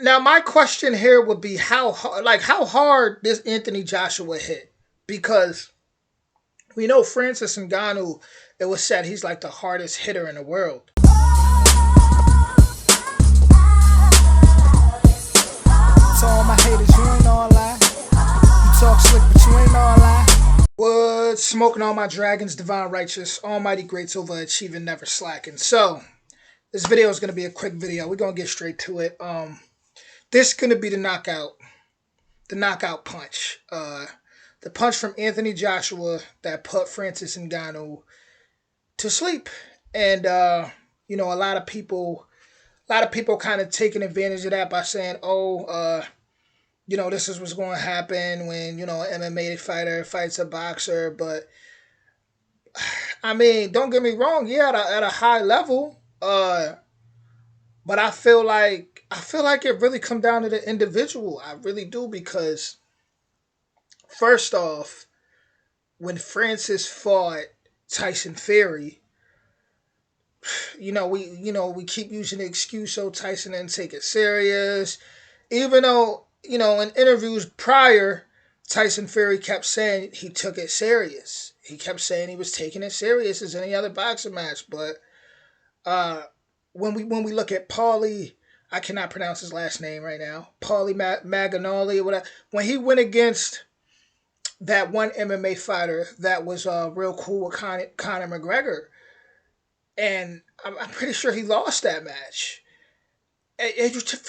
Now, my question here would be how hard this Anthony Joshua hit, because we know Francis Ngannou. It was said he's like the hardest hitter in the world. To all my haters, you ain't all lie. You talk slick, but you ain't all lie. What? Smoking all my dragons, divine righteous, almighty greats overachieving, never slacking. So, this video is going to be a quick video. We're going to get straight to it. This is going to be the knockout punch. The punch from Anthony Joshua that put Francis Ngannou to sleep. And, a lot of people kind of taking advantage of that by saying, this is what's going to happen when, an MMA fighter fights a boxer. But, I mean, don't get me wrong. Yeah, at a high level. But I feel like it really comes down to the individual. I really do, because first off, when Francis fought Tyson Fury, we keep using the excuse, so Tyson didn't take it serious, even though in interviews prior, Tyson Fury kept saying he took it serious. He kept saying he was taking it serious as any other boxing match. But when we look at Paulie, I cannot pronounce his last name right now, Paulie Maganoli or whatever, when he went against that one MMA fighter that was real cool with Conor McGregor, and I'm pretty sure he lost that match.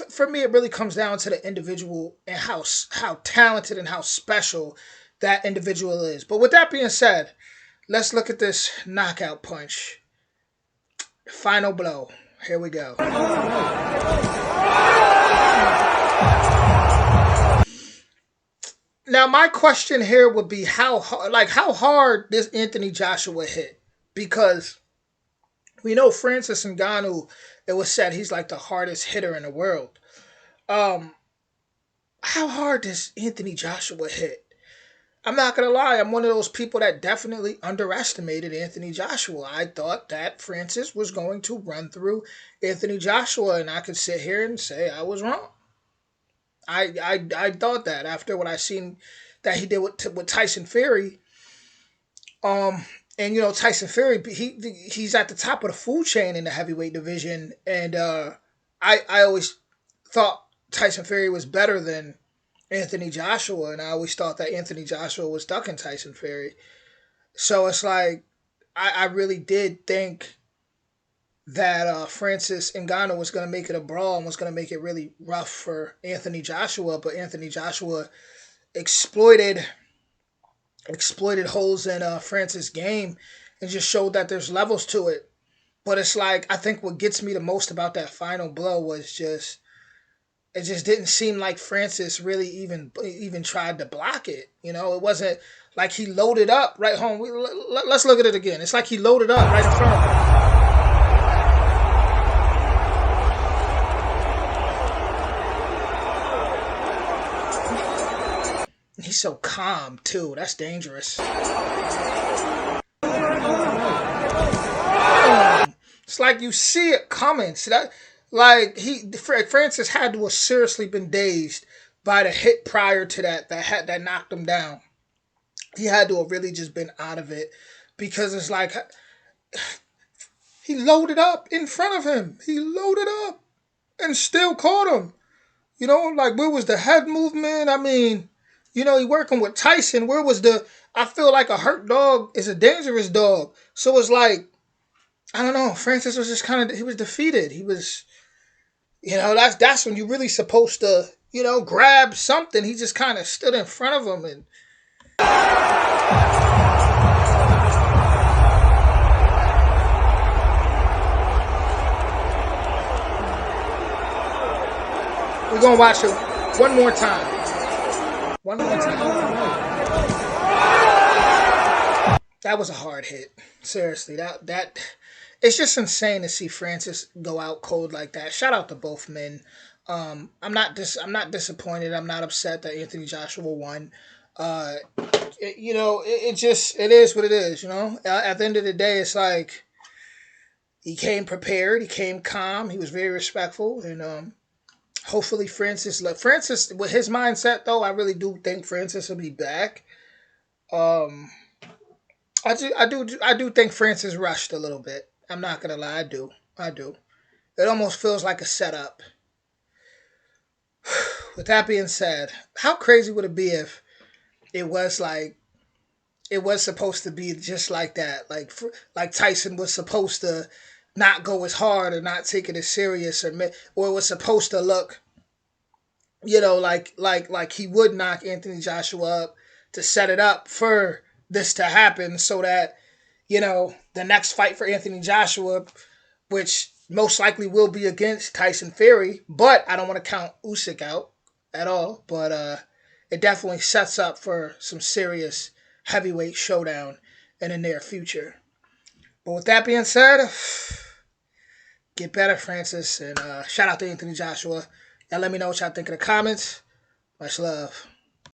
For me, it really comes down to the individual and how talented and how special that individual is. But with that being said, let's look at this knockout punch. Final blow. Here we go. Now, my question here would be how hard this Anthony Joshua hit, because we know Francis Ngannou, it was said he's like the hardest hitter in the world. How hard does Anthony Joshua hit? I'm not going to lie. I'm one of those people that definitely underestimated Anthony Joshua. I thought that Francis was going to run through Anthony Joshua, and I could sit here and say I was wrong. I thought that after what I seen that he did with Tyson Fury. And Tyson Fury, he's at the top of the food chain in the heavyweight division, and I always thought Tyson Fury was better than Anthony Joshua, and I always thought that Anthony Joshua was ducking Tyson Fury. So it's like I really did think that Francis Ngannou was going to make it a brawl and was going to make it really rough for Anthony Joshua, but Anthony Joshua exploited holes in Francis' game and just showed that there's levels to it. But it's like, I think what gets me the most about that final blow was it just didn't seem like Francis really even tried to block it. It wasn't like he loaded up right home. Let's look at it again. It's like he loaded up right in front of him. He's so calm too. That's dangerous. It's like you see it coming. See that? Like Francis had to have seriously been dazed by the hit prior to that knocked him down. He had to have really just been out of it, because it's like he loaded up in front of him. He loaded up and still caught him. Like, where was the head movement? I mean, he working with Tyson. Where was I feel like a hurt dog is a dangerous dog. So it's like, I don't know. Francis was just he was defeated. He was, that's when you're really supposed to, grab something. He just kind of stood in front of him and. We're going to watch it one more time. One more time. That was a hard hit. Seriously, that it's just insane to see Francis go out cold like that. Shout out to both men. I'm not disappointed. I'm not upset that Anthony Joshua won. It is what it is. At the end of the day, it's like he came prepared. He came calm. He was very respectful, and Hopefully Francis with his mindset though, I really do think Francis will be back. Um, I do think Francis rushed a little bit. I'm not gonna lie, I do. It almost feels like a setup. With that being said, how crazy would it be if it was like it was supposed to be just like that? Like Tyson was supposed to not go as hard or not take it as serious, or it was supposed to look, like he would knock Anthony Joshua up to set it up for this to happen, so that the next fight for Anthony Joshua, which most likely will be against Tyson Fury, but I don't want to count Usyk out at all. But it definitely sets up for some serious heavyweight showdown in the near future. But with that being said, get better, Francis, and shout out to Anthony Joshua. Y'all let me know what y'all think in the comments. Much love.